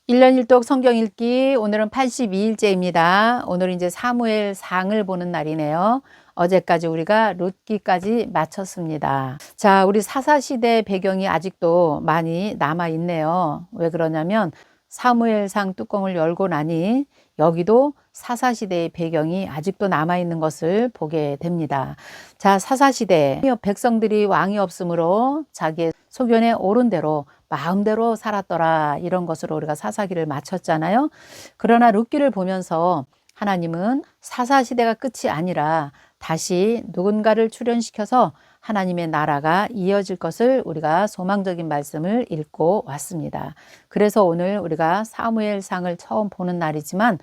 1년 1독 성경 읽기 오늘은 82일째입니다. 오늘은 이제 사무엘 상을 보는 날이네요. 어제까지 우리가 룻기까지 마쳤습니다. 자, 우리 사사시대 배경이 아직도 많이 남아 있네요. 왜 그러냐면 사무엘상 뚜껑을 열고 나니 여기도 사사시대의 배경이 아직도 남아 있는 것을 보게 됩니다. 자, 사사시대 백성들이 왕이 없으므로 자기의 소견에 옳은 대로 마음대로 살았더라, 이런 것으로 우리가 사사기를 마쳤잖아요. 그러나 룻기를 보면서 하나님은 사사시대가 끝이 아니라 다시 누군가를 출현시켜서 하나님의 나라가 이어질 것을 우리가 소망적인 말씀을 읽고 왔습니다. 그래서 오늘 우리가 사무엘상을 처음 보는 날이지만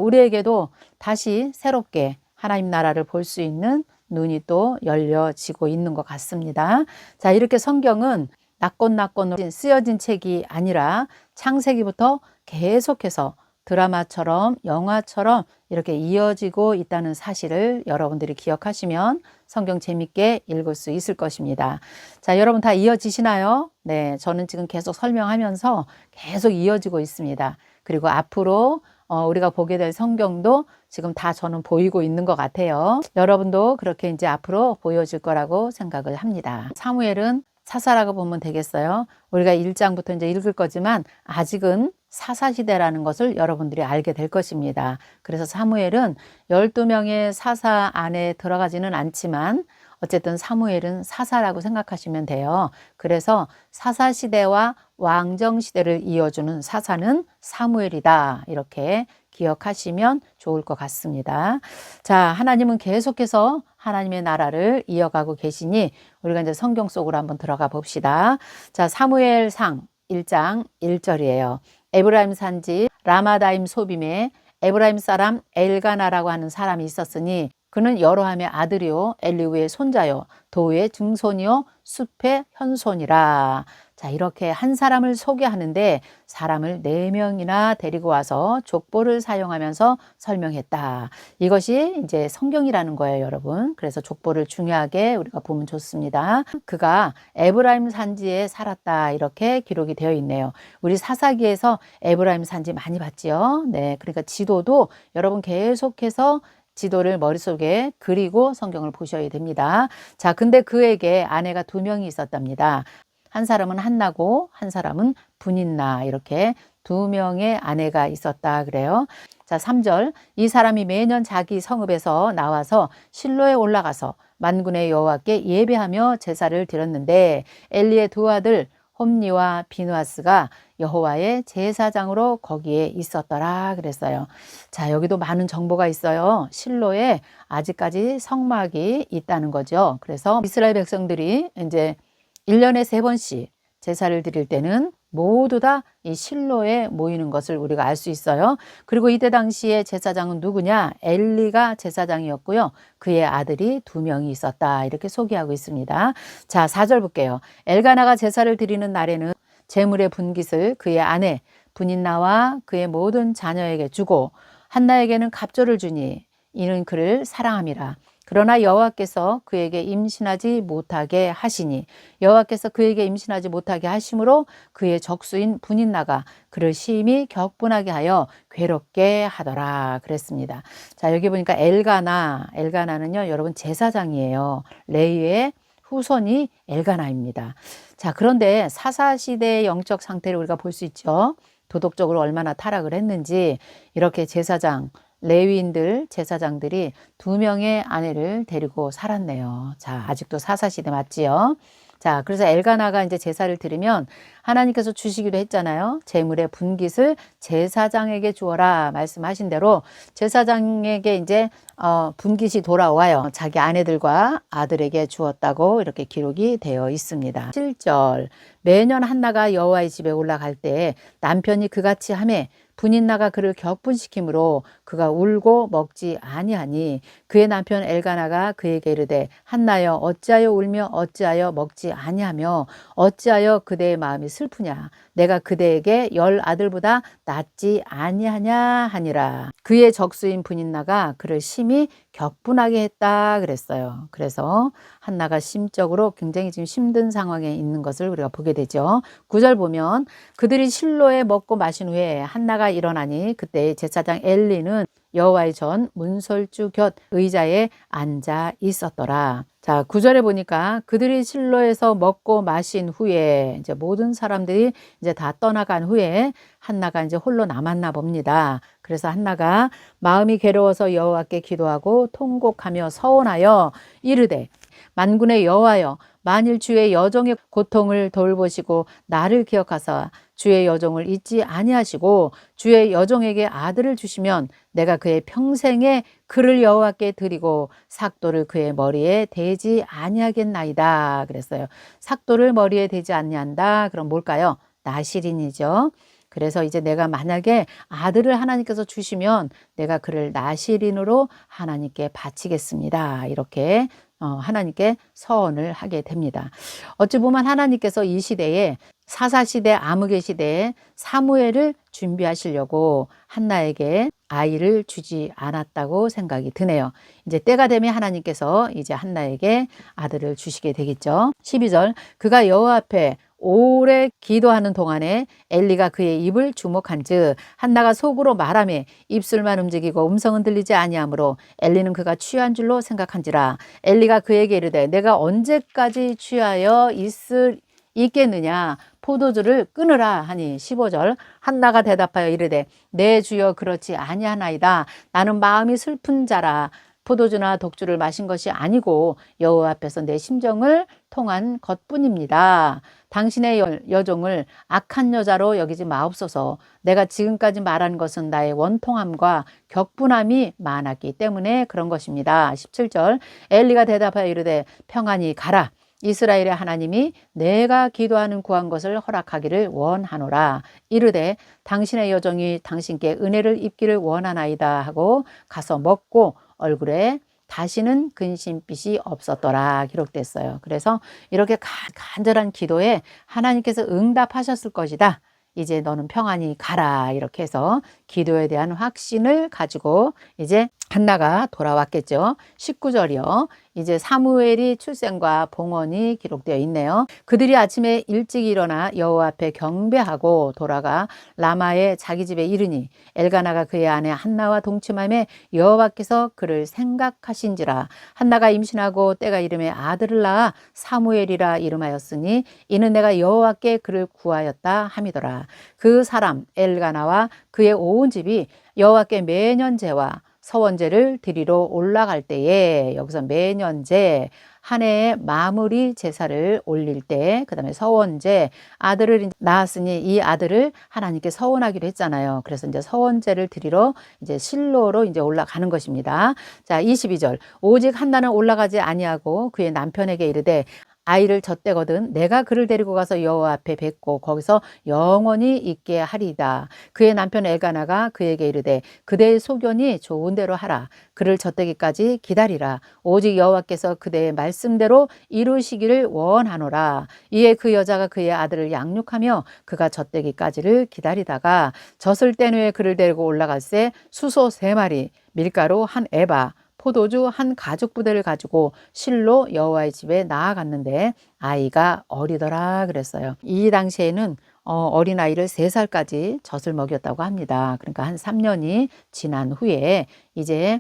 우리에게도 다시 새롭게 하나님 나라를 볼 수 있는 눈이 또 열려지고 있는 것 같습니다. 자, 이렇게 성경은 낙권으로 쓰여진 책이 아니라 창세기부터 계속해서 드라마처럼 영화처럼 이렇게 이어지고 있다는 사실을 여러분들이 기억하시면 성경 재밌게 읽을 수 있을 것입니다. 자, 여러분 다 이어지시나요? 네, 저는 지금 계속 설명하면서 계속 이어지고 있습니다. 그리고 앞으로 우리가 보게 될 성경도 지금 다 저는 보이고 있는 것 같아요. 여러분도 그렇게 이제 앞으로 보여질 거라고 생각을 합니다. 사무엘은 사사라고 보면 되겠어요. 우리가 1장부터 이제 읽을 거지만 아직은 사사시대라는 것을 여러분들이 알게 될 것입니다. 그래서 사무엘은 12명의 사사 안에 들어가지는 않지만 어쨌든 사무엘은 사사라고 생각하시면 돼요. 그래서 사사시대와 왕정시대를 이어주는 사사는 사무엘이다, 이렇게 기억하시면 좋을 것 같습니다. 자, 하나님은 계속해서 하나님의 나라를 이어가고 계시니 우리가 이제 성경 속으로 한번 들어가 봅시다. 자, 사무엘상 1장 1절이에요. 에브라임 산지 라마다임 소빔에 에브라임 사람 엘가나라고 하는 사람이 있었으니 그는 여로함의 아들이요 엘리후의 손자요 도의 증손이요 숲의 현손이라. 자, 이렇게 한 사람을 소개하는데 사람을 4명이나 데리고 와서 족보를 사용하면서 설명했다. 이것이 이제 성경이라는 거예요, 여러분. 그래서 족보를 중요하게 우리가 보면 좋습니다. 그가 에브라임 산지에 살았다, 이렇게 기록이 되어 있네요. 우리 사사기에서 에브라임 산지 많이 봤지요. 네, 그러니까 지도도 여러분 계속해서 지도를 머릿속에 그리고 성경을 보셔야 됩니다. 자, 근데 그에게 아내가 2명이 있었답니다. 한 사람은 한나고 한 사람은 분인나, 이렇게 2명의 아내가 있었다 그래요. 자, 3절. 이 사람이 매년 자기 성읍에서 나와서 실로에 올라가서 만군의 여호와께 예배하며 제사를 드렸는데 엘리의 2 아들 홈니와 비누아스가 여호와의 제사장으로 거기에 있었더라 그랬어요. 자, 여기도 많은 정보가 있어요. 실로에 아직까지 성막이 있다는 거죠. 그래서 이스라엘 백성들이 이제 1년에 3번씩 제사를 드릴 때는 모두 다 이 실로에 모이는 것을 우리가 알 수 있어요. 그리고 이때 당시에 제사장은 누구냐? 엘리가 제사장이었고요. 그의 아들이 2명이 있었다, 이렇게 소개하고 있습니다. 자, 4절 볼게요. 엘가나가 제사를 드리는 날에는 제물의 분깃을 그의 아내 분인나와 그의 모든 자녀에게 주고 한나에게는 갑조를 주니 이는 그를 사랑함이라. 그러나 여호와께서 그에게 임신하지 못하게 하시니 여호와께서 그에게 임신하지 못하게 하심으로 그의 적수인 분인나가 그를 심히 격분하게 하여 괴롭게 하더라 그랬습니다. 자, 여기 보니까 엘가나는요, 여러분 제사장이에요. 레위의 후손이 엘가나입니다. 자, 그런데 사사시대의 영적 상태를 우리가 볼 수 있죠. 도덕적으로 얼마나 타락을 했는지. 이렇게 레위인들, 제사장들이 2명의 아내를 데리고 살았네요. 자, 아직도 사사시대 맞지요? 자, 그래서 엘가나가 이제 제사를 드리면 하나님께서 주시기로 했잖아요. 제물의 분깃을 제사장에게 주어라 말씀하신 대로 제사장에게 이제 분깃이 돌아와요. 자기 아내들과 아들에게 주었다고 이렇게 기록이 되어 있습니다. 7절. 매년 한나가 여호와의 집에 올라갈 때 남편이 그같이 하매 분인나가 그를 격분시키므로 그가 울고 먹지 아니하니 그의 남편 엘가나가 그에게 이르되 한나여 어찌하여 울며 어찌하여 먹지 아니하며 어찌하여 그대의 마음이 슬프냐? 내가 그대에게 10아들보다 낫지 아니하냐 하니라. 그의 적수인 분인나가 그를 심히 격분하게 했다 그랬어요. 그래서 한나가 심적으로 굉장히 지금 힘든 상황에 있는 것을 우리가 보게 되죠. 9절 보면 그들이 실로에 먹고 마신 후에 한나가 일어나니 그때 제사장 엘리는 여호와의 전 문설주 곁 의자에 앉아 있었더라. 자, 9절에 보니까 그들이 실로에서 먹고 마신 후에 이제 모든 사람들이 이제 다 떠나간 후에 한나가 이제 홀로 남았나 봅니다. 그래서 한나가 마음이 괴로워서 여호와께 기도하고 통곡하며 서원하여 이르되 만군의 여호와여 만일 주의 여종의 고통을 돌보시고 나를 기억하사 주의 여종을 잊지 아니하시고 주의 여종에게 아들을 주시면 내가 그의 평생에 그를 여호와께 드리고 삭도를 그의 머리에 대지 아니하겠나이다 그랬어요. 삭도를 머리에 대지 아니한다. 그럼 뭘까요? 나실인이죠. 그래서 이제 내가 만약에 아들을 하나님께서 주시면 내가 그를 나실인으로 하나님께 바치겠습니다. 이렇게 하나님께 서원을 하게 됩니다. 어찌 보면 하나님께서 이 시대에 사사시대 암흑의 시대에 사무엘을 준비하시려고 한나에게 아이를 주지 않았다고 생각이 드네요. 이제 때가 되면 하나님께서 이제 한나에게 아들을 주시게 되겠죠. 12절 그가 여호와 앞에 오래 기도하는 동안에 엘리가 그의 입을 주목한즉 한나가 속으로 말하며 입술만 움직이고 음성은 들리지 아니하므로 엘리는 그가 취한 줄로 생각한지라. 엘리가 그에게 이르되 내가 언제까지 취하여 있겠느냐 포도주를 끊으라 하니 15절 한나가 대답하여 이르되 내 주여 그렇지 아니하나이다. 나는 마음이 슬픈 자라. 포도주나 독주를 마신 것이 아니고 여호와 앞에서 내 심정을 통한 것뿐입니다. 당신의 여종을 악한 여자로 여기지 마옵소서. 내가 지금까지 말한 것은 나의 원통함과 격분함이 많았기 때문에 그런 것입니다. 17절 엘리가 대답하여 이르되 평안히 가라. 이스라엘의 하나님이 내가 기도하는 구한 것을 허락하기를 원하노라. 이르되 당신의 여종이 당신께 은혜를 입기를 원하나이다 하고 가서 먹고 얼굴에 다시는 근심빛이 없었더라 기록됐어요. 그래서 이렇게 간절한 기도에 하나님께서 응답하셨을 것이다. 이제 너는 평안히 가라 이렇게 해서 기도에 대한 확신을 가지고 이제 한나가 돌아왔겠죠. 19절이요. 이제 사무엘이 출생과 봉헌이 기록되어 있네요. 그들이 아침에 일찍 일어나 여호와 앞에 경배하고 돌아가 라마의 자기 집에 이르니 엘가나가 그의 아내 한나와 동침하며 여호와께서 그를 생각하신지라. 한나가 임신하고 때가 이름에 아들을 낳아 사무엘이라 이름하였으니 이는 내가 여호와께 그를 구하였다 함이더라. 그 사람 엘가나와 그의 온 집이 여호와께 매년 제와 서원제를 드리러 올라갈 때에 여기서 매년제 한 해의 마무리 제사를 올릴 때 그다음에 서원제 아들을 낳았으니 이 아들을 하나님께 서원하기로 했잖아요. 그래서 이제 서원제를 드리러 이제 실로로 이제 올라가는 것입니다. 자, 22절 오직 한나는 올라가지 아니하고 그의 남편에게 이르되 아이를 젖대거든 내가 그를 데리고 가서 여호와 앞에 뵙고 거기서 영원히 있게 하리이다. 그의 남편 엘가나가 그에게 이르되 그대의 소견이 좋은 대로 하라. 그를 젖대기까지 기다리라. 오직 여호와께서 그대의 말씀대로 이루시기를 원하노라. 이에 그 여자가 그의 아들을 양육하며 그가 젖대기까지를 기다리다가 젖을 뗀 후에 그를 데리고 올라갈새 수소 3마리 밀가루 한 에바 포도주 한 가죽 부대를 가지고 실로 여호와의 집에 나아갔는데 아이가 어리더라 그랬어요. 이 당시에는 어린아이를 3살까지 젖을 먹였다고 합니다. 그러니까 한 3년이 지난 후에 이제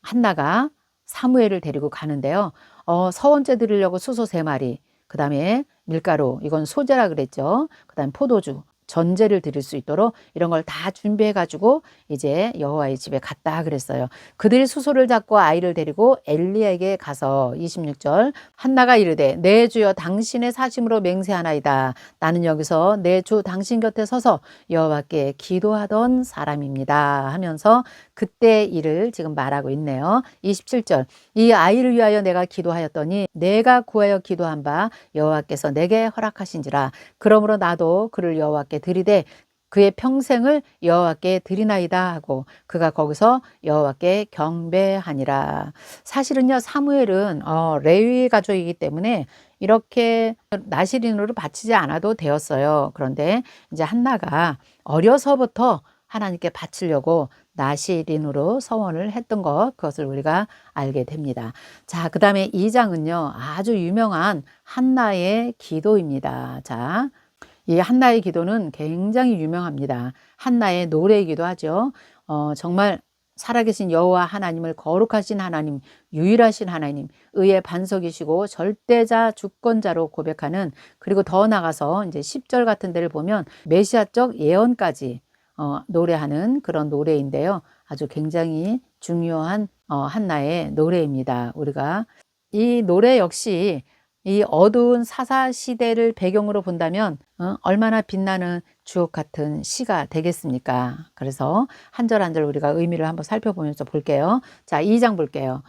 한나가 사무엘을 데리고 가는데요. 서원제 드리려고 수소 3마리, 그 다음에 밀가루, 이건 소제라 그랬죠. 그 다음에 포도주, 전제를 드릴 수 있도록 이런 걸 다 준비해 가지고 이제 여호와의 집에 갔다 그랬어요. 그들이 수소를 잡고 아이를 데리고 엘리에게 가서 26절 한나가 이르되 내 주여 당신의 사심으로 맹세하나이다. 나는 여기서 내 주 당신 곁에 서서 여호와께 기도하던 사람입니다 하면서 그때 일을 지금 말하고 있네요. 27절 이 아이를 위하여 내가 기도하였더니 내가 구하여 기도한 바 여호와께서 내게 허락하신지라. 그러므로 나도 그를 여호와께 드리되 그의 평생을 여호와께 드리나이다 하고 그가 거기서 여호와께 경배하니라. 사실은요 사무엘은 레위 가족이기 때문에 이렇게 나시린으로 바치지 않아도 되었어요. 그런데 이제 한나가 어려서부터 하나님께 바치려고 나시린으로 서원을 했던 그것을 우리가 알게 됩니다. 자, 그 다음에 2장은요, 아주 유명한 한나의 기도입니다. 자, 이 한나의 기도는 굉장히 유명합니다. 한나의 노래이기도 하죠. 정말 살아계신 여호와 하나님을 거룩하신 하나님, 유일하신 하나님, 의의 반석이시고 절대자 주권자로 고백하는, 그리고 더 나가서 이제 10절 같은 데를 보면 메시아적 예언까지 노래하는 그런 노래인데요. 아주 굉장히 중요한 한나의 노래입니다. 우리가 이 노래 역시 이 어두운 사사 시대를 배경으로 본다면 얼마나 빛나는 주옥 같은 시가 되겠습니까? 그래서 한 절 한 절 우리가 의미를 한번 살펴보면서 볼게요. 자, 2장 볼게요.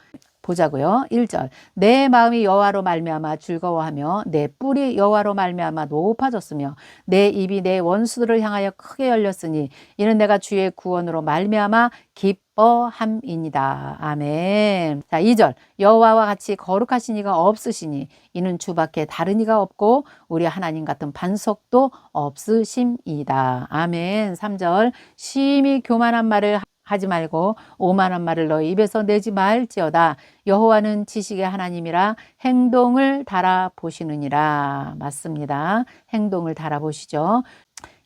보자고요. 1절. 내 마음이 여호와로 말미암아 즐거워하며 내 뿔이 여호와로 말미암아 높아졌으며 내 입이 내 원수들을 향하여 크게 열렸으니 이는 내가 주의 구원으로 말미암아 기뻐함이니이다. 아멘. 자, 2절. 여호와와 같이 거룩하신 이가 없으시니 이는 주밖에 다른 이가 없고 우리 하나님 같은 반석도 없으심이다. 아멘. 3절. 심히 교만한 말을 하지 말고 오만한 말을 너희 입에서 내지 말지어다. 여호와는 지식의 하나님이라 행동을 달아보시느니라. 맞습니다. 행동을 달아보시죠.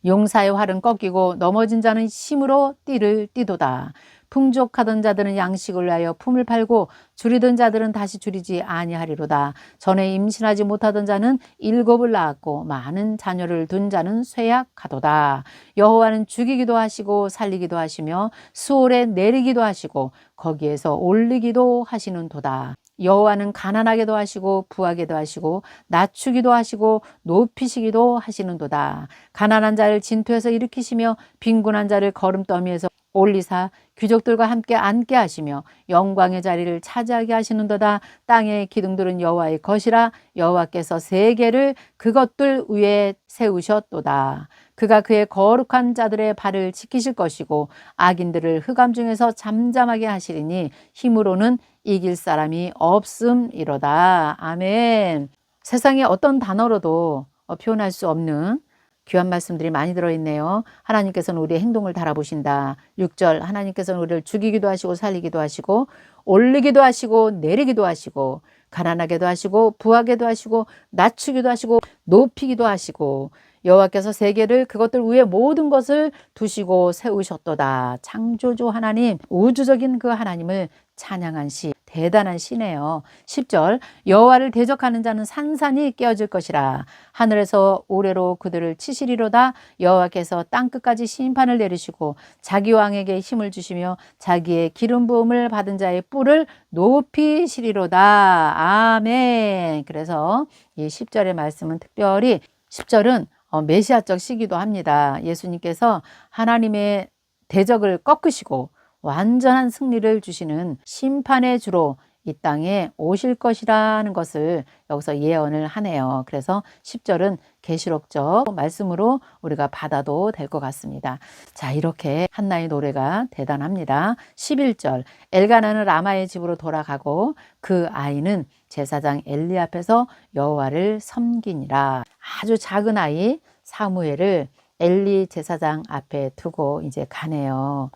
용사의 활은 꺾이고 넘어진 자는 힘으로 띠를 띠도다. 풍족하던 자들은 양식을 위하여 품을 팔고 줄이던 자들은 다시 줄이지 아니하리로다. 전에 임신하지 못하던 자는 7을 낳았고 많은 자녀를 둔 자는 쇠약하도다. 여호와는 죽이기도 하시고 살리기도 하시며 수월에 내리기도 하시고 거기에서 올리기도 하시는도다. 여호와는 가난하게도 하시고 부하게도 하시고 낮추기도 하시고 높이시기도 하시는도다. 가난한 자를 진토에서 일으키시며 빈곤한 자를 거름더미에서 올리사 귀족들과 함께 앉게 하시며 영광의 자리를 차지하게 하시는도다. 땅의 기둥들은 여호와의 것이라. 여호와께서 세계를 그것들 위에 세우셨도다. 그가 그의 거룩한 자들의 발을 지키실 것이고 악인들을 흑암 중에서 잠잠하게 하시리니 힘으로는 이길 사람이 없음이로다. 아멘. 세상에 어떤 단어로도 표현할 수 없는 귀한 말씀들이 많이 들어있네요. 하나님께서는 우리의 행동을 달아보신다. 6절. 하나님께서는 우리를 죽이기도 하시고 살리기도 하시고 올리기도 하시고 내리기도 하시고 가난하게도 하시고 부하게도 하시고 낮추기도 하시고 높이기도 하시고 여호와께서 세계를 그것들 위에 모든 것을 두시고 세우셨도다. 창조주 하나님, 우주적인 그 하나님을 찬양한 시, 대단한 시네요. 10절. 여호와를 대적하는 자는 산산이 깨어질 것이라. 하늘에서 오래로 그들을 치시리로다. 여호와께서 땅끝까지 심판을 내리시고 자기 왕에게 힘을 주시며 자기의 기름 부음을 받은 자의 뿔을 높이시리로다. 아멘. 그래서 이 10절의 말씀은 특별히 10절은 메시아적 시기도 합니다. 예수님께서 하나님의 대적을 꺾으시고 완전한 승리를 주시는 심판의 주로 이 땅에 오실 것이라는 것을 여기서 예언을 하네요. 그래서 10절은 계시록적 말씀으로 우리가 받아도 될 것 같습니다. 자, 이렇게 한나의 노래가 대단합니다. 11절. 엘가나는 라마의 집으로 돌아가고 그 아이는 제사장 엘리 앞에서 여호와를 섬기니라. 아주 작은 아이 사무엘을 엘리 제사장 앞에 두고 이제 가네요.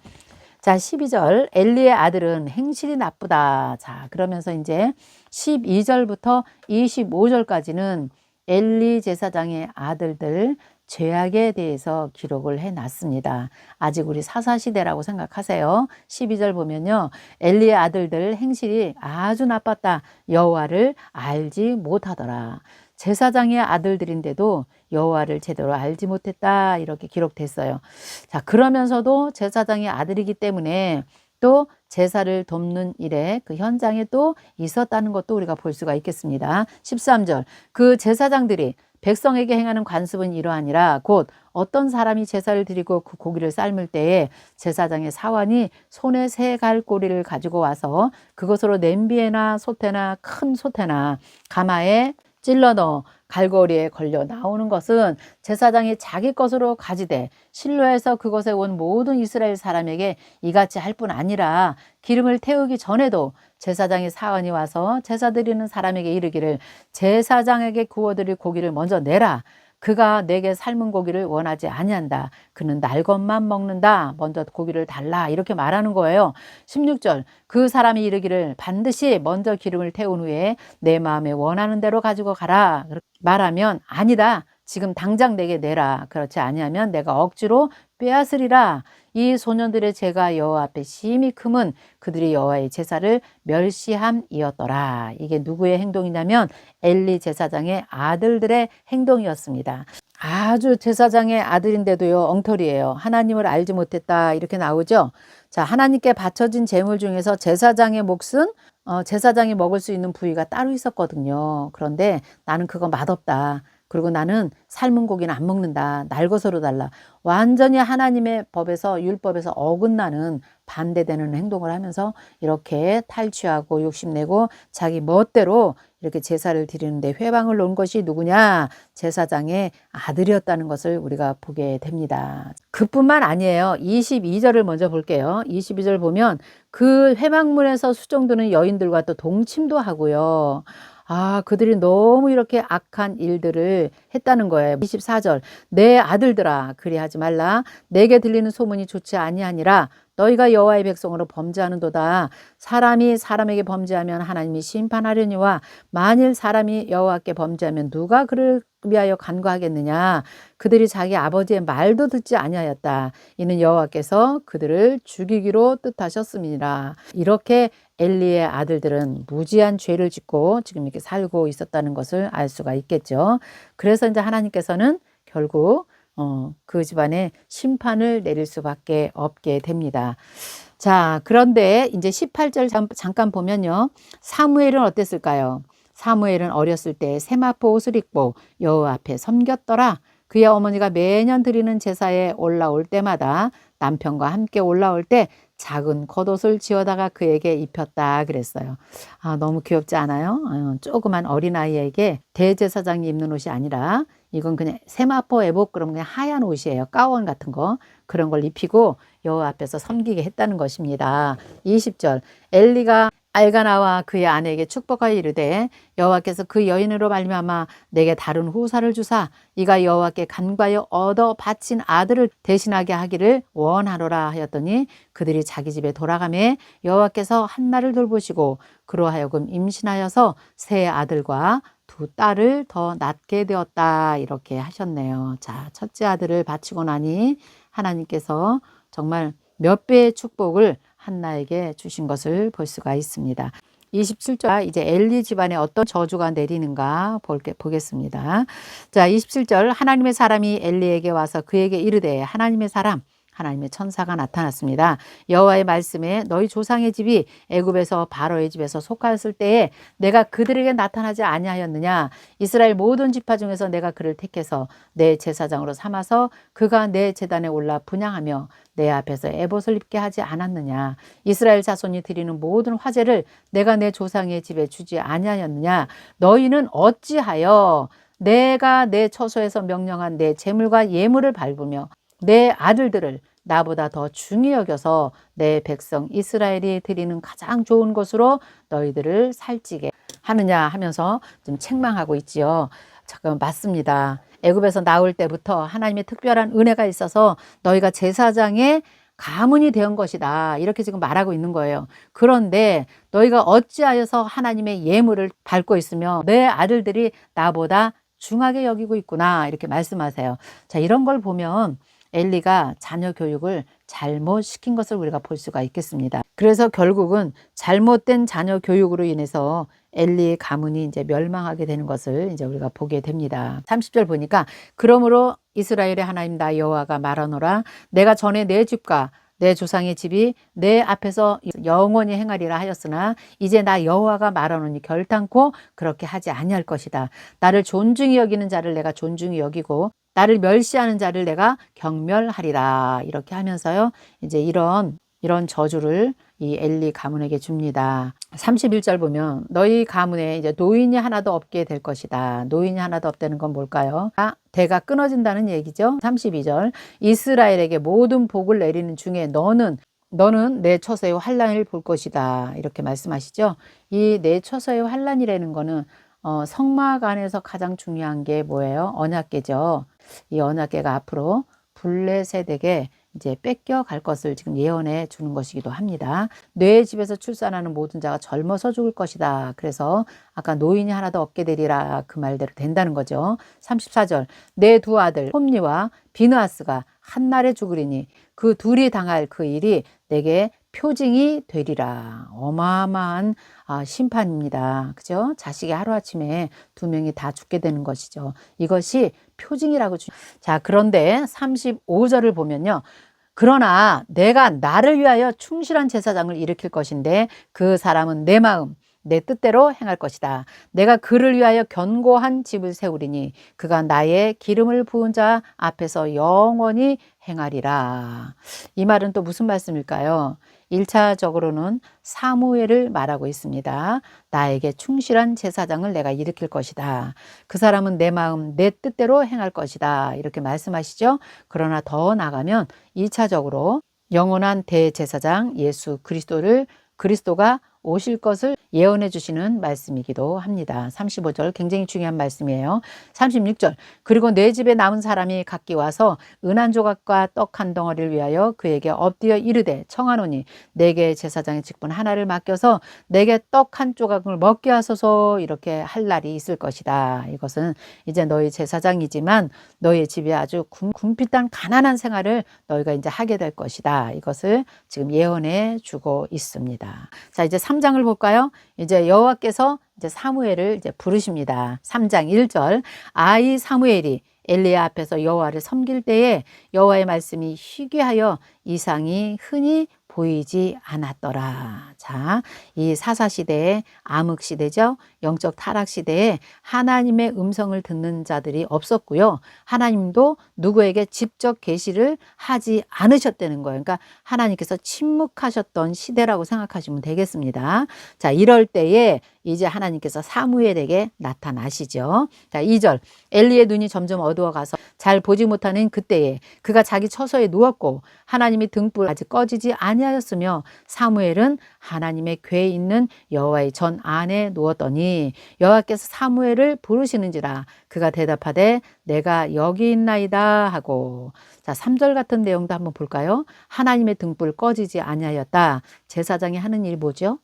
자, 12절. 엘리의 아들은 행실이 나쁘다. 자, 그러면서 이제 12절부터 25절까지는 엘리 제사장의 아들들 죄악에 대해서 기록을 해놨습니다. 아직 우리 사사시대라고 생각하세요. 12절 보면요. 엘리의 아들들 행실이 아주 나빴다. 여호와를 알지 못하더라. 제사장의 아들들인데도 여호와를 제대로 알지 못했다. 이렇게 기록됐어요. 자, 그러면서도 제사장의 아들이기 때문에 또 제사를 돕는 일에 그 현장에 또 있었다는 것도 우리가 볼 수가 있겠습니다. 13절. 그 제사장들이 백성에게 행하는 관습은 이러하니라. 곧 어떤 사람이 제사를 드리고 그 고기를 삶을 때에 제사장의 사환이 손에 새 갈고리를 가지고 와서 그것으로 냄비에나 솥에나 큰 솥에나 가마에 찔러 넣어 갈고리에 걸려 나오는 것은 제사장이 자기 것으로 가지되 실로에서 그곳에 온 모든 이스라엘 사람에게 이같이 할 뿐 아니라 기름을 태우기 전에도 제사장이 사원이 와서 제사 드리는 사람에게 이르기를 제사장에게 구워드릴 고기를 먼저 내라. 그가 내게 삶은 고기를 원하지 아니한다. 그는 날 것만 먹는다. 먼저 고기를 달라. 이렇게 말하는 거예요. 16절 그 사람이 이르기를 반드시 먼저 기름을 태운 후에 내 마음에 원하는 대로 가지고 가라. 말하면 아니다. 지금 당장 내게 내라. 그렇지 아니하면 내가 억지로 빼앗으리라. 이 소년들의 죄가 여호와 앞에 심히 크면 그들이 여호와의 제사를 멸시함이었더라. 이게 누구의 행동이냐면 엘리 제사장의 아들들의 행동이었습니다. 아주 제사장의 아들인데도요 엉터리예요. 하나님을 알지 못했다 이렇게 나오죠. 자, 하나님께 바쳐진 제물 중에서 제사장의 몫은 제사장이 먹을 수 있는 부위가 따로 있었거든요. 그런데 나는 그거 맛없다. 그리고 나는 삶은 고기는 안 먹는다. 날 것으로 달라. 완전히 하나님의 법에서 율법에서 어긋나는 반대되는 행동을 하면서 이렇게 탈취하고 욕심내고 자기 멋대로 이렇게 제사를 드리는데 회방을 놓은 것이 누구냐? 제사장의 아들이었다는 것을 우리가 보게 됩니다. 그뿐만 아니에요. 22절을 먼저 볼게요. 22절 보면 그 회방문에서 수종드는 여인들과 또 동침도 하고요. 아, 그들이 너무 이렇게 악한 일들을 했다는 거예요. 24절 내 아들들아 그리하지 말라. 내게 들리는 소문이 좋지 아니하니라. 너희가 여호와의 백성으로 범죄하는도다. 사람이 사람에게 범죄하면 하나님이 심판하려니와 만일 사람이 여호와께 범죄하면 누가 그를 위하여 간구하겠느냐. 그들이 자기 아버지의 말도 듣지 아니하였다. 이는 여호와께서 그들을 죽이기로 뜻하셨음이니라. 이렇게 엘리의 아들들은 무지한 죄를 짓고 지금 이렇게 살고 있었다는 것을 알 수가 있겠죠. 그래서 이제 하나님께서는 결국 그 집안에 심판을 내릴 수밖에 없게 됩니다. 자, 그런데 이제 18절 잠깐 보면요. 사무엘은 어땠을까요? 사무엘은 어렸을 때 세마포 옷을 입고 여호와 앞에 섬겼더라. 그의 어머니가 매년 드리는 제사에 올라올 때마다 남편과 함께 올라올 때 작은 겉옷을 지어다가 그에게 입혔다 그랬어요. 아, 너무 귀엽지 않아요? 조그만 어린아이에게 대제사장이 입는 옷이 아니라 이건 그냥 세마포 애복 그러면 그냥 하얀 옷이에요. 가운 같은 거. 그런 걸 입히고 여호와 앞에서 섬기게 했다는 것입니다. 20절 엘리가 알가나와 그의 아내에게 축복하여 이르되 여호와께서 그 여인으로 말미암아 내게 다른 후사를 주사 이가 여호와께 간과하여 얻어 바친 아들을 대신하게 하기를 원하노라 하였더니 그들이 자기 집에 돌아가매 여호와께서 한나를 돌보시고 그로 하여금 임신하여서 세 아들과 두 딸을 더 낳게 되었다 이렇게 하셨네요. 자, 첫째 아들을 바치고 나니 하나님께서 정말 몇 배의 축복을 한나에게 주신 것을 볼 수가 있습니다. 27절 이제 엘리 집안에 어떤 저주가 내리는가 보겠습니다. 자, 27절 하나님의 사람이 엘리에게 와서 그에게 이르되 하나님의 사람 하나님의 천사가 나타났습니다. 여호와의 말씀에 너희 조상의 집이 애굽에서 바로의 집에서 속하였을 때에 내가 그들에게 나타나지 아니하였느냐. 이스라엘 모든 지파 중에서 내가 그를 택해서 내 제사장으로 삼아서 그가 내 제단에 올라 분향하며 내 앞에서 에봇을 입게 하지 않았느냐. 이스라엘 자손이 드리는 모든 화제를 내가 내 조상의 집에 주지 아니하였느냐. 너희는 어찌하여 내가 내 처소에서 명령한 내 제물과 예물을 밟으며 내 아들들을 나보다 더 중히 여겨서 내 백성 이스라엘이 드리는 가장 좋은 것으로 너희들을 살찌게 하느냐 하면서 좀 책망하고 있지요. 잠깐 맞습니다. 애굽에서 나올 때부터 하나님의 특별한 은혜가 있어서 너희가 제사장의 가문이 된 것이다. 이렇게 지금 말하고 있는 거예요. 그런데 너희가 어찌하여서 하나님의 예물을 밟고 있으며 내 아들들이 나보다 중하게 여기고 있구나. 이렇게 말씀하세요. 자, 이런 걸 보면 엘리가 자녀 교육을 잘못시킨 것을 우리가 볼 수가 있겠습니다. 그래서 결국은 잘못된 자녀 교육으로 인해서 엘리의 가문이 이제 멸망하게 되는 것을 이제 우리가 보게 됩니다. 30절 보니까 그러므로 이스라엘의 하나님 나 여호와가 말하노라 내가 전에 내 집과 내 조상의 집이 내 앞에서 영원히 행하리라 하였으나 이제 나 여호와가 말하노니 결단코 그렇게 하지 아니할 것이다. 나를 존중히 여기는 자를 내가 존중히 여기고 나를 멸시하는 자를 내가 경멸하리라. 이렇게 하면서요. 이제 이런 이런 저주를 이 엘리 가문에게 줍니다. 31절 보면 너희 가문에 이제 노인이 하나도 없게 될 것이다. 노인이 하나도 없다는 건 뭘까요? 대가 끊어진다는 얘기죠. 32절 이스라엘에게 모든 복을 내리는 중에 너는 내 처소의 환란을 볼 것이다. 이렇게 말씀하시죠. 이 내 처소의 환란이라는 거는 성막 안에서 가장 중요한 게 뭐예요? 언약궤죠. 이 언약궤가 앞으로 블레셋에게 이제 뺏겨갈 것을 지금 예언해 주는 것이기도 합니다. 내 집에서 출산하는 모든 자가 젊어서 죽을 것이다. 그래서 아까 노인이 하나도 없게 되리라 그 말대로 된다는 거죠. 34절 내 두 아들 홈니와 비느하스가 한날에 죽으리니 그 둘이 당할 그 일이 내게 표징이 되리라. 어마어마한 심판입니다. 그죠? 자식이 하루아침에 두 명이 다 죽게 되는 것이죠. 이것이 표징이라고 자, 그런데 35절을 보면요. 그러나 내가 나를 위하여 충실한 제사장을 일으킬 것인데 그 사람은 내 마음 내 뜻대로 행할 것이다. 내가 그를 위하여 견고한 집을 세우리니 그가 나의 기름을 부은 자 앞에서 영원히 행하리라. 이 말은 또 무슨 말씀일까요? 1차적으로는 사무엘을 말하고 있습니다. 나에게 충실한 제사장을 내가 일으킬 것이다. 그 사람은 내 마음 내 뜻대로 행할 것이다. 이렇게 말씀하시죠. 그러나 더 나가면 2차적으로 영원한 대제사장 예수 그리스도가 오실 것을 예언해 주시는 말씀이기도 합니다. 35절 굉장히 중요한 말씀이에요. 36절 그리고 내 집에 남은 사람이 각기 와서 은한 조각과 떡 한 덩어리를 위하여 그에게 엎드려 이르되 청하노니 내게 제사장의 직분 하나를 맡겨서 내게 떡 한 조각을 먹게 하소서 이렇게 할 날이 있을 것이다. 이것은 이제 너희 제사장이지만 너희 집에 아주 궁핍한 가난한 생활을 너희가 이제 하게 될 것이다. 이것을 지금 예언해 주고 있습니다. 자, 이제 3장을 볼까요? 이제 여호와께서 이제 사무엘을 이제 부르십니다. 3장 1절 아이 사무엘이 엘리야 앞에서 여호와를 섬길 때에 여호와의 말씀이 희귀하여 이상이 흔히 보이지 않았더라. 자, 이 사사시대의 암흑시대죠. 영적 타락시대에 하나님의 음성을 듣는 자들이 없었고요. 하나님도 누구에게 직접 계시를 하지 않으셨다는 거예요. 그러니까 하나님께서 침묵하셨던 시대라고 생각하시면 되겠습니다. 자, 이럴 때에 이제 하나님께서 사무엘에게 나타나시죠. 자, 2절 엘리의 눈이 점점 어두워가서 잘 보지 못하는 그때에 그가 자기 처소에 누웠고 하나님의 등불 아직 꺼지지 아니하였으며 사무엘은 하나님의 궤에 있는 여호와의 전 안에 누웠더니 여호와께서 사무엘을 부르시는지라 그가 대답하되 내가 여기 있나이다 하고 자 3절 같은 내용도 한번 볼까요? 하나님의 등불 꺼지지 아니하였다. 제사장이 하는 일이 뭐죠?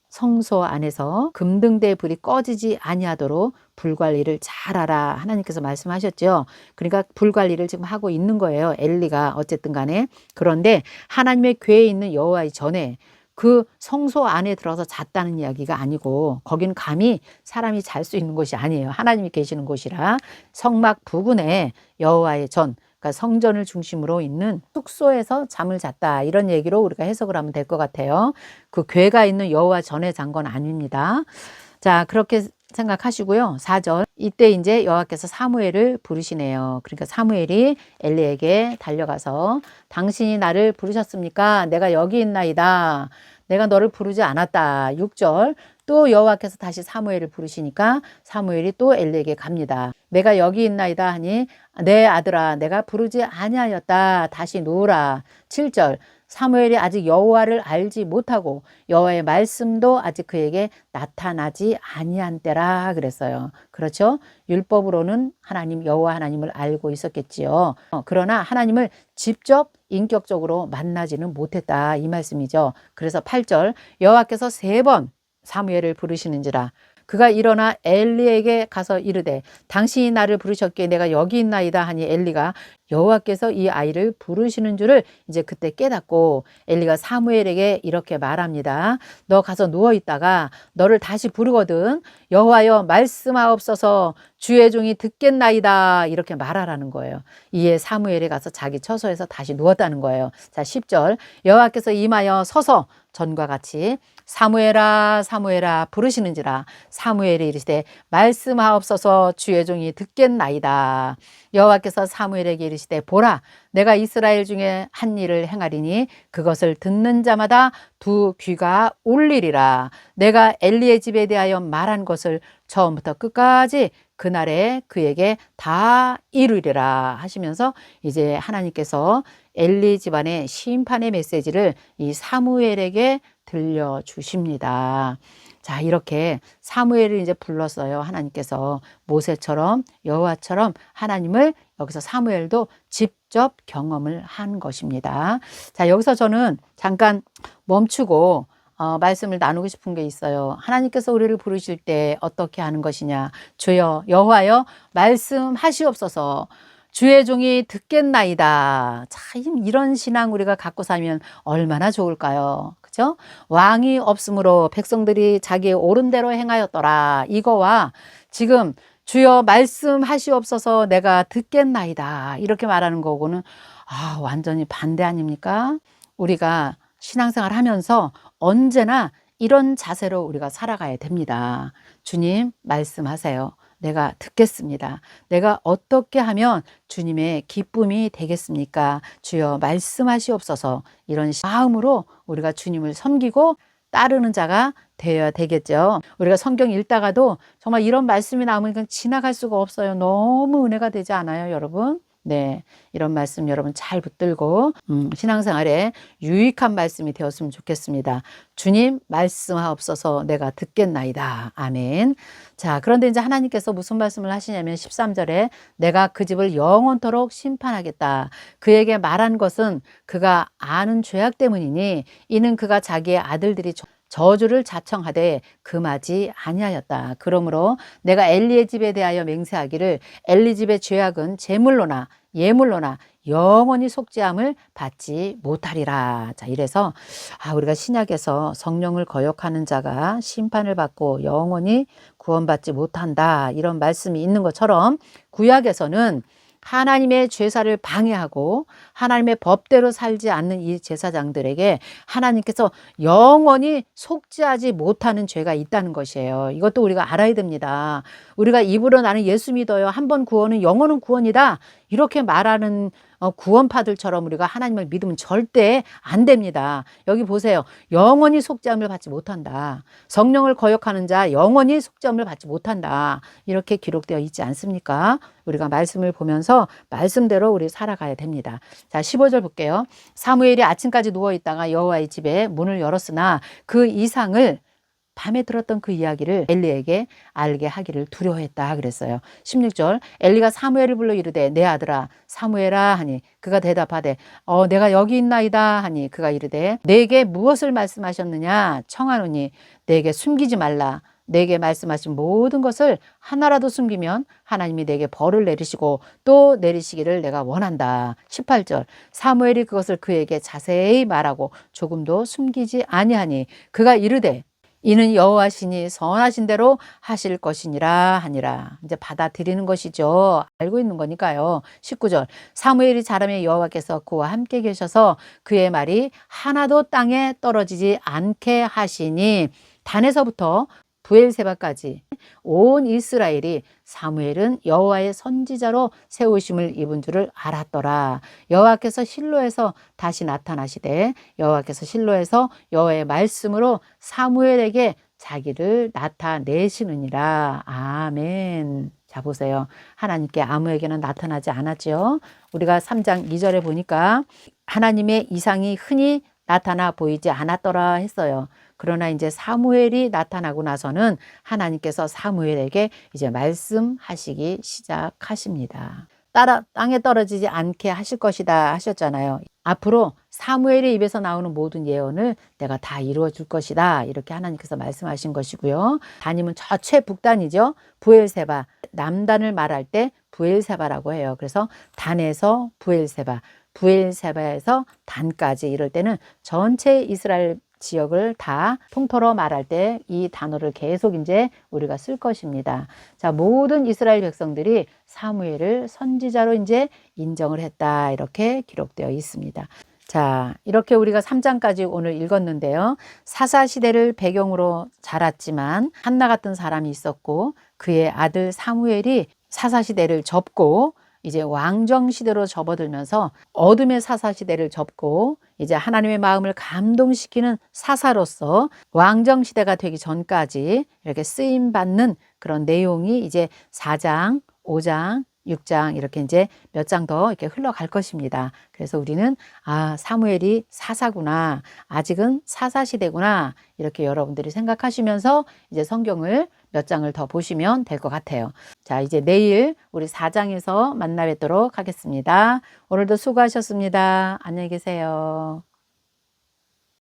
성소 안에서 금등대의 불이 꺼지지 아니하도록 불관리를 잘하라 하나님께서 말씀하셨죠. 그러니까 불관리를 지금 하고 있는 거예요. 엘리가 어쨌든 간에. 그런데 하나님의 궤에 있는 여호와의 전에 그 성소 안에 들어서 잤다는 이야기가 아니고 거기는 감히 사람이 잘 수 있는 곳이 아니에요. 하나님이 계시는 곳이라 성막 부근에 여호와의 전 그러니까 성전을 중심으로 있는 숙소에서 잠을 잤다. 이런 얘기로 우리가 해석을 하면 될 것 같아요. 그 궤가 있는 여호와 전에 잔 건 아닙니다. 자, 그렇게 생각하시고요. 4절 이때 이제 여호와께서 사무엘을 부르시네요. 그러니까 사무엘이 엘리에게 달려가서 당신이 나를 부르셨습니까? 내가 여기 있나이다. 내가 너를 부르지 않았다. 6절 또 여호와께서 다시 사무엘을 부르시니까 사무엘이 또 엘리에게 갑니다. 내가 여기 있나이다 하니 내 아들아 내가 부르지 아니하였다. 다시 누우라. 7절 사무엘이 아직 여호와를 알지 못하고 여호와의 말씀도 아직 그에게 나타나지 아니한 때라 그랬어요. 그렇죠? 율법으로는 하나님 여호와 하나님을 알고 있었겠지요. 그러나 하나님을 직접 인격적으로 만나지는 못했다 이 말씀이죠. 그래서 8절 여호와께서 3번 사무엘을 부르시는지라 그가 일어나 엘리에게 가서 이르되 당신이 나를 부르셨기에 내가 여기 있나이다 하니 엘리가 여호와께서 이 아이를 부르시는 줄을 이제 그때 깨닫고 엘리가 사무엘에게 이렇게 말합니다. 너 가서 누워 있다가 너를 다시 부르거든 여호와여 말씀하옵소서 주의 종이 듣겠나이다 이렇게 말하라는 거예요. 이에 사무엘이 가서 자기 처소에서 다시 누웠다는 거예요. 자 10절 여호와께서 임하여 서서 전과 같이 사무엘아 사무엘아 부르시는지라 사무엘이 이르시되 말씀하옵소서 주의 종이 듣겠나이다. 여호와께서 사무엘에게 이르시되 이르시되 보라 내가 이스라엘 중에 한 일을 행하리니 그것을 듣는 자마다 두 귀가 울리리라. 내가 엘리의 집에 대하여 말한 것을 처음부터 끝까지 그날에 그에게 다 이루리라 하시면서 이제 하나님께서 엘리 집안의 심판의 메시지를 이 사무엘에게 들려주십니다. 자, 이렇게 사무엘을 이제 불렀어요. 하나님께서 모세처럼 여호와처럼 하나님을 여기서 사무엘도 직접 경험을 한 것입니다. 자, 여기서 저는 잠깐 멈추고 말씀을 나누고 싶은 게 있어요. 하나님께서 우리를 부르실 때 어떻게 하는 것이냐. 주여 여호와여 말씀하시옵소서. 주의 종이 듣겠나이다. 참 이런 신앙 우리가 갖고 살면 얼마나 좋을까요? 그죠? 왕이 없으므로 백성들이 자기의 옳은 대로 행하였더라. 이거와 지금 주여 말씀하시옵소서 내가 듣겠나이다. 이렇게 말하는 거고는 완전히 반대 아닙니까? 우리가 신앙생활 하면서 언제나 이런 자세로 우리가 살아가야 됩니다. 주님 말씀하세요. 내가 듣겠습니다. 내가 어떻게 하면 주님의 기쁨이 되겠습니까? 주여 말씀하시옵소서. 이런 마음으로 우리가 주님을 섬기고 따르는 자가 되어야 되겠죠. 우리가 성경 읽다가도 정말 이런 말씀이 나오면 그냥 지나갈 수가 없어요. 너무 은혜가 되지 않아요, 여러분? 네, 이런 말씀 여러분 잘 붙들고 신앙생활에 유익한 말씀이 되었으면 좋겠습니다. 주님 말씀하옵소서 내가 듣겠나이다. 아멘. 자, 그런데 이제 하나님께서 무슨 말씀을 하시냐면 13절에 내가 그 집을 영원토록 심판하겠다. 그에게 말한 것은 그가 아는 죄악 때문이니 이는 그가 자기의 아들들이 저주를 자청하되 금하지 아니하였다. 그러므로 내가 엘리의 집에 대하여 맹세하기를 엘리 집의 죄악은 제물로나 예물로나 영원히 속죄함을 받지 못하리라. 자, 이래서 우리가 신약에서 성령을 거역하는 자가 심판을 받고 영원히 구원받지 못한다. 이런 말씀이 있는 것처럼 구약에서는 하나님의 제사를 방해하고 하나님의 법대로 살지 않는 이 제사장들에게 하나님께서 영원히 속죄하지 못하는 죄가 있다는 것이에요. 이것도 우리가 알아야 됩니다. 우리가 입으로 나는 예수 믿어요. 한 번 구원은 영원은 구원이다. 이렇게 말하는 구원파들처럼 우리가 하나님을 믿으면 절대 안 됩니다. 여기 보세요. 영원히 속죄함을 받지 못한다. 성령을 거역하는 자 영원히 속죄함을 받지 못한다. 이렇게 기록되어 있지 않습니까? 우리가 말씀을 보면서 말씀대로 우리 살아가야 됩니다. 자, 15절 볼게요. 사무엘이 아침까지 누워있다가 여호와의 집에 문을 열었으나 그 이상을 밤에 들었던 그 이야기를 엘리에게 알게 하기를 두려워했다 그랬어요. 16절 엘리가 사무엘을 불러 이르되 내 아들아 사무엘아 하니 그가 대답하되 내가 여기 있나이다 하니 그가 이르되 내게 무엇을 말씀하셨느냐 청하노니 내게 숨기지 말라. 내게 말씀하신 모든 것을 하나라도 숨기면 하나님이 내게 벌을 내리시고 또 내리시기를 내가 원한다. 18절 사무엘이 그것을 그에게 자세히 말하고 조금도 숨기지 아니하니 그가 이르되 이는 여호와시니 선하신 대로 하실 것이니라 하니라. 이제 받아들이는 것이죠. 알고 있는 거니까요. 19절 사무엘이 자라매 여호와께서 그와 함께 계셔서 그의 말이 하나도 땅에 떨어지지 않게 하시니 단에서부터 브엘세바까지 온 이스라엘이 사무엘은 여호와의 선지자로 세우심을 입은 줄을 알았더라. 여호와께서 실로에서 다시 나타나시되 여호와께서 실로에서 여호와의 말씀으로 사무엘에게 자기를 나타내시느니라. 아멘. 자, 보세요. 하나님께 아무에게는 나타나지 않았죠. 우리가 3장 2절에 보니까 하나님의 이상이 흔히 나타나 보이지 않았더라 했어요. 그러나 이제 사무엘이 나타나고 나서는 하나님께서 사무엘에게 이제 말씀하시기 시작하십니다. 땅에 떨어지지 않게 하실 것이다 하셨잖아요. 앞으로 사무엘의 입에서 나오는 모든 예언을 내가 다 이루어 줄 것이다. 이렇게 하나님께서 말씀하신 것이고요. 단임은 저 최북단이죠. 브엘세바. 남단을 말할 때 브엘세바라고 해요. 그래서 단에서 브엘세바, 브엘세바에서 단까지 이럴 때는 전체 이스라엘 지역을 다 통틀어 말할 때 이 단어를 계속 이제 우리가 쓸 것입니다. 자, 모든 이스라엘 백성들이 사무엘을 선지자로 이제 인정을 했다. 이렇게 기록되어 있습니다. 자, 이렇게 우리가 3장까지 오늘 읽었는데요. 사사시대를 배경으로 자랐지만 한나 같은 사람이 있었고 그의 아들 사무엘이 사사시대를 접고 이제 왕정 시대로 접어들면서 어둠의 사사 시대를 접고 이제 하나님의 마음을 감동시키는 사사로서 왕정 시대가 되기 전까지 이렇게 쓰임 받는 그런 내용이 이제 4장, 5장, 6장 이렇게 이제 몇 장 더 이렇게 흘러갈 것입니다. 그래서 우리는 사무엘이 사사구나. 아직은 사사 시대구나. 이렇게 여러분들이 생각하시면서 이제 성경을 몇 장을 더 보시면 될 것 같아요. 자, 이제 내일 우리 4장에서 만나 뵙도록 하겠습니다. 오늘도 수고하셨습니다. 안녕히 계세요.